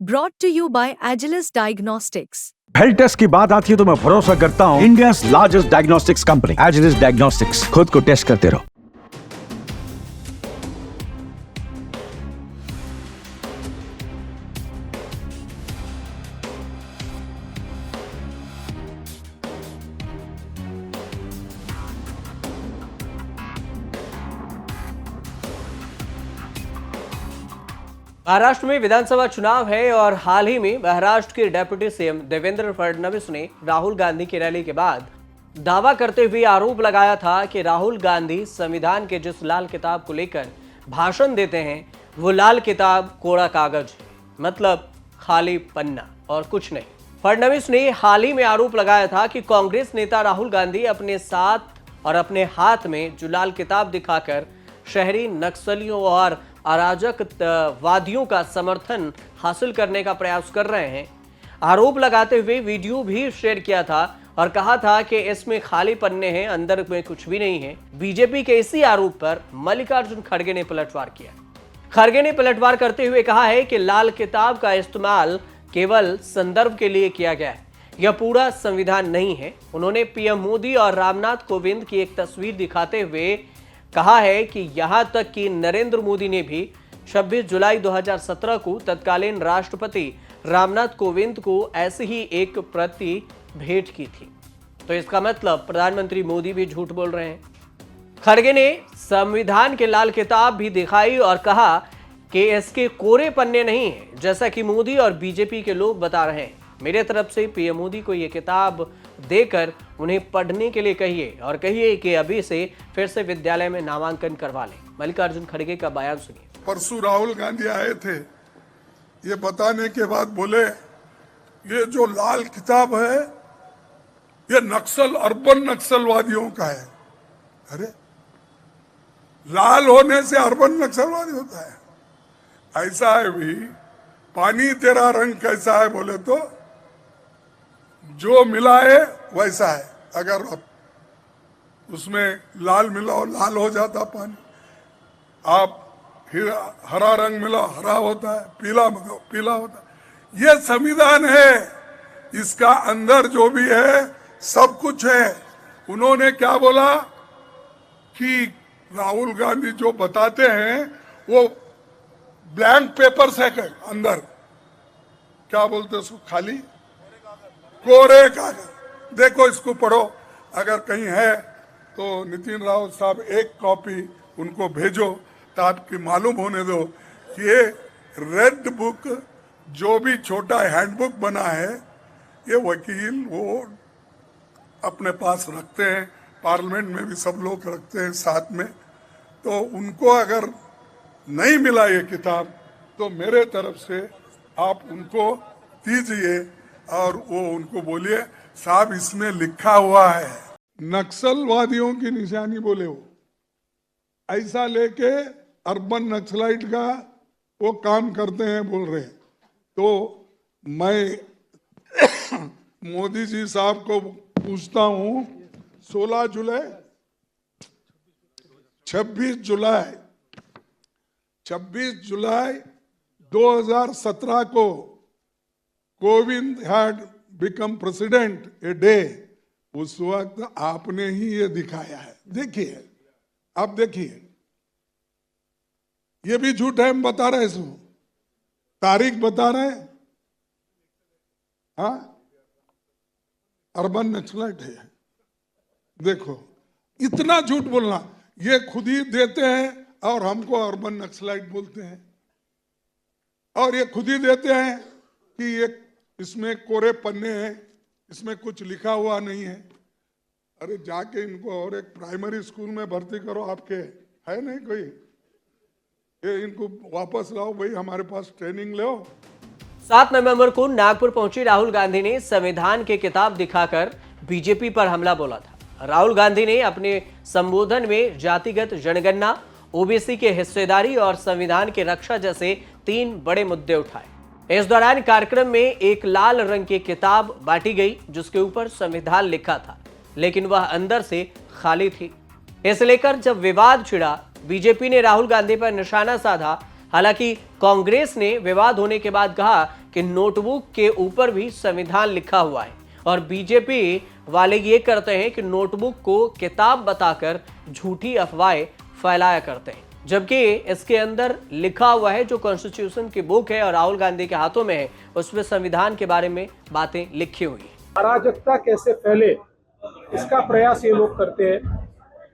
Brought to you by Agilus Diagnostics. Health test की बात आती है तो मैं भरोसा करता हूँ India largest diagnostics company Agilus diagnostics. खुद को टेस्ट करते रहो। महाराष्ट्र में विधानसभा चुनाव है और हाल ही में महाराष्ट्र के डिप्टी सीएम देवेंद्र फडणवीस ने राहुल गांधी की रैली के बाद दावा करते हुए आरोप लगाया था कि राहुल गांधी संविधान के जिस लाल किताब को लेकर भाषण देते हैं वो लाल किताब कोरा कागज है, मतलब खाली पन्ना और कुछ नहीं। फडणवीस ने हाल ही में आरोप लगाया था कि कांग्रेस नेता राहुल गांधी अपने साथ और अपने हाथ में जो लाल किताब दिखाकर शहरी नक्सलियों और अराजकवादियों का समर्थन हासिल करने का प्रयास कर रहे हैं। आरोप लगाते हुए वीडियो भी शेयर किया था और कहा था कि इसमें खाली पन्ने हैं, अंदर में कुछ भी नहीं है। बीजेपी के इसी आरोप पर मल्लिकार्जुन खड़गे ने पलटवार किया। खड़गे ने पलटवार करते हुए कहा है कि लाल किताब का इस्तेमाल केवल संदर्भ के लिए किया गया है, यह पूरा संविधान नहीं है। उन्होंने पीएम मोदी और रामनाथ कोविंद की एक तस्वीर दिखाते हुए कहा है कि यहां तक कि नरेंद्र मोदी ने भी 26 जुलाई 2017 को तत्कालीन राष्ट्रपति रामनाथ कोविंद को ऐसी ही एक प्रति भेंट की थी। तो इसका मतलब प्रधानमंत्री मोदी भी झूठ बोल रहे हैं। खड़गे ने संविधान के लाल किताब भी दिखाई और कहा कि इसके कोरे पन्ने नहीं है, जैसा कि मोदी और बीजेपी के लोग बता रहे हैं। मेरे तरफ से पीएम मोदी को यह किताब देकर उन्हें पढ़ने के लिए कहिए और कहिए कि अभी से फिर से विद्यालय में नामांकन करवा लें। मल्लिकार्जुन खड़गे का बयान सुनिए। परसों राहुल गांधी आए थे, ये बताने के बाद बोले ये जो लाल किताब है ये अर्बन नक्सलवादियों का है। अरे लाल होने से अर्बन नक्सलवादी होता है? ऐसा है भी, पानी तेरा रंग कैसा है बोले तो जो मिला है वैसा है। अगर उसमें लाल मिलाओ लाल हो जाता पानी, आप हरा रंग मिलाओ हरा होता है, पीला मिलाओ पीला होता है। ये संविधान है, इसका अंदर जो भी है सब कुछ है। उन्होंने क्या बोला कि राहुल गांधी जो बताते हैं वो ब्लैंक पेपर्स है, अंदर क्या बोलते उसको, खाली कोरे कागज। देखो इसको पढ़ो, अगर कहीं है तो नितिन रावत साहब एक कॉपी उनको भेजो ताकि मालूम होने दो कि ये रेड बुक जो भी छोटा हैंडबुक बना है ये वकील वो अपने पास रखते हैं, पार्लियामेंट में भी सब लोग रखते हैं साथ में। तो उनको अगर नहीं मिला ये किताब तो मेरे तरफ से आप उनको दीजिए और वो उनको बोलिए साहब इसमें लिखा हुआ है नक्सलवादियों की निशानी, बोले वो ऐसा लेके अर्बन नक्सलाइट का वो काम करते हैं बोल रहे हैं। तो मैं मोदी जी साहब को पूछता हूं 26 जुलाई 2017 को Kovind had become president a day, उस वक्त आपने ही ये दिखाया है। देखिए, आप देखिए, ये भी झूठ है, हम बता रहे हैं, तारीख बता रहे हैं। हाँ, अर्बन नक्सलाइट है। देखो, इतना झूठ बोलना, ये खुद ही देते हैं और हमको अर्बन नक्सलाइट बोलते हैं, और ये खुद ही देते हैं कि ये इसमें कोरे पन्ने हैं, इसमें कुछ लिखा हुआ नहीं है। अरे जाके इनको और एक प्राइमरी स्कूल में भर्ती करो, आपके है नहीं कोई, ये इनको वापस लाओ भाई, हमारे पास ट्रेनिंग लो। 7 नवंबर को नागपुर पहुंची राहुल गांधी ने संविधान की किताब दिखाकर बीजेपी पर हमला बोला था। राहुल गांधी ने अपने संबोधन में जातिगत जनगणना, ओबीसी के हिस्सेदारी और संविधान की रक्षा जैसे 3 बड़े मुद्दे उठाए। इस दौरान कार्यक्रम में एक लाल रंग की किताब बांटी गई जिसके ऊपर संविधान लिखा था, लेकिन वह अंदर से खाली थी। इसे लेकर जब विवाद छिड़ा, बीजेपी ने राहुल गांधी पर निशाना साधा। हालांकि कांग्रेस ने विवाद होने के बाद कहा कि नोटबुक के ऊपर भी संविधान लिखा हुआ है और बीजेपी वाले ये करते हैं कि नोटबुक को किताब बताकर झूठी अफवाहें फैलाया करते हैं, जबकि इसके अंदर लिखा हुआ है जो कॉन्स्टिट्यूशन की बुक है और राहुल गांधी के हाथों में है, उसमें संविधान के बारे में बातें लिखी हुई है। अराजकता कैसे फैले इसका प्रयास ये लोग करते हैं।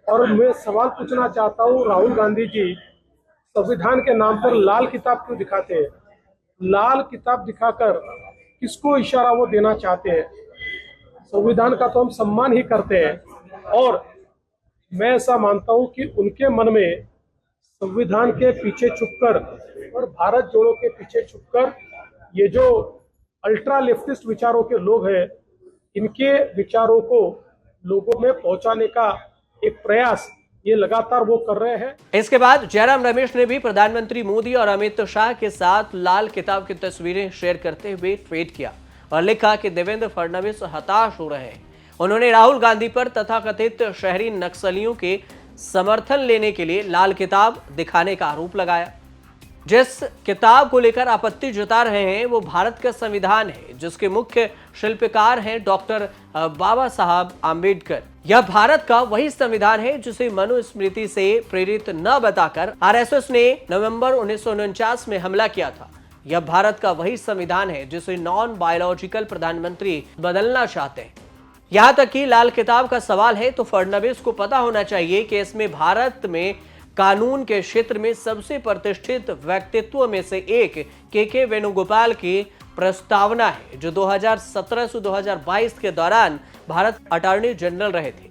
और मैं सवाल पूछना चाहता हूँ, राहुल गांधी जी संविधान के नाम पर लाल किताब क्यों दिखाते हैं? लाल किताब दिखाकर किसको इशारा वो देना चाहते हैं? संविधान का तो हम सम्मान ही करते हैं और मैं ऐसा मानता हूँ कि उनके मन में संविधान के पीछे छुपकर और भारत जोड़ो के पीछे छुपकर ये जो अल्ट्रा लेफ्टिस्ट विचारों के लोग हैं, इनके विचारों को लोगों में पहुंचाने का एक प्रयास ये लगातार वो कर रहे हैं। इसके बाद जयराम रमेश ने भी प्रधानमंत्री मोदी और अमित शाह के साथ लाल किताब की तस्वीरें शेयर करते हुए ट्वीट किया और लिखा कि देवेंद्र फडणवीस हताश हो रहे हैं। उन्होंने राहुल गांधी पर तथाकथित शहरी नक्सलियों के समर्थन लेने के लिए लाल किताब दिखाने का आरोप लगाया। जिस किताब को लेकर आपत्ति जता रहे हैं वो भारत का संविधान है, जिसके मुख्य शिल्पकार हैं डॉक्टर बाबा साहब आम्बेडकर। यह भारत का वही संविधान है जिसे मनुस्मृति से प्रेरित न बताकर आरएसएस ने नवंबर 1949 में हमला किया था। यह भारत का वही संविधान है जिसे नॉन बायोलॉजिकल प्रधानमंत्री बदलना चाहते हैं। यहां तक कि लाल किताब का सवाल है तो फडणवीस को पता होना चाहिए कि इसमें भारत में कानून के क्षेत्र में सबसे प्रतिष्ठित व्यक्तित्व में से एक के वेणुगोपाल की प्रस्तावना है, जो 2017 से 2022 के दौरान भारत अटॉर्नी जनरल रहे थे।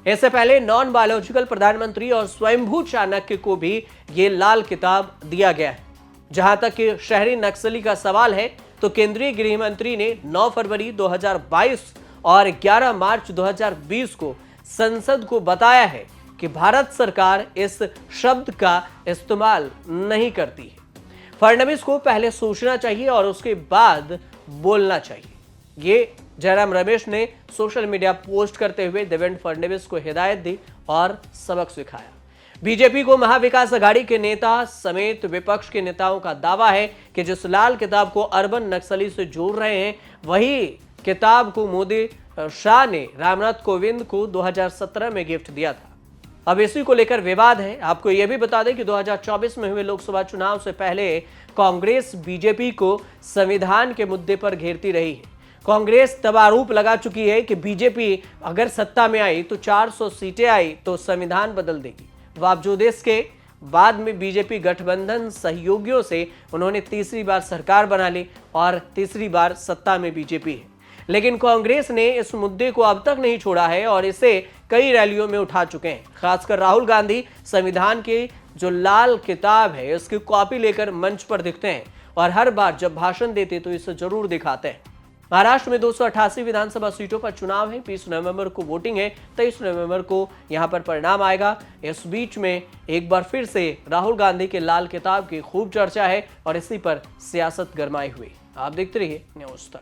इससे पहले नॉन बायोलॉजिकल प्रधानमंत्री और स्वयंभू चाणक्य को भी ये लाल किताब दिया गया है। जहां तक कि शहरी नक्सली का सवाल है तो केंद्रीय गृह मंत्री ने 9 फरवरी 2022 और 11 मार्च 2020 को संसद को बताया है कि भारत सरकार इस शब्द का इस्तेमाल नहीं करती है। फडणवीस को पहले सोचना चाहिए और उसके बाद बोलना चाहिए। ये जयराम रमेश ने सोशल मीडिया पोस्ट करते हुए देवेंद्र फडणवीस को हिदायत दी और सबक सिखाया। बीजेपी को महाविकास आघाड़ी के नेता समेत विपक्ष के नेताओं का दावा है कि जिस लाल किताब को अर्बन नक्सली से जोड़ रहे हैं, वही किताब को मोदी शाह ने रामनाथ कोविंद को 2017 में गिफ्ट दिया था। अब इसी को लेकर विवाद है। आपको यह भी बता दें कि 2024 में हुए लोकसभा चुनाव से पहले कांग्रेस बीजेपी को संविधान के मुद्दे पर घेरती रही है। कांग्रेस तब आरोप लगा चुकी है कि बीजेपी अगर सत्ता में आई तो 400 सीटें आई तो संविधान बदल देगी। बावजूद इसके बाद में बीजेपी गठबंधन सहयोगियों से उन्होंने तीसरी बार सरकार बना ली और तीसरी बार सत्ता में बीजेपी है। लेकिन कांग्रेस ने इस मुद्दे को अब तक नहीं छोड़ा है और इसे कई रैलियों में उठा चुके हैं। खासकर राहुल गांधी संविधान की जो लाल किताब है इसकी कॉपी लेकर मंच पर दिखते हैं और हर बार जब भाषण देते तो इसे जरूर दिखाते हैं। महाराष्ट्र में 288 विधानसभा सीटों पर चुनाव है। 20 नवंबर को वोटिंग है, 23 नवंबर को यहां पर परिणाम आएगा। इस बीच में एक बार फिर से राहुल गांधी के लाल किताब की खूब चर्चा है और इसी पर सियासत गरमाई हुई। आप देखते रहिए न्यूज़ तक।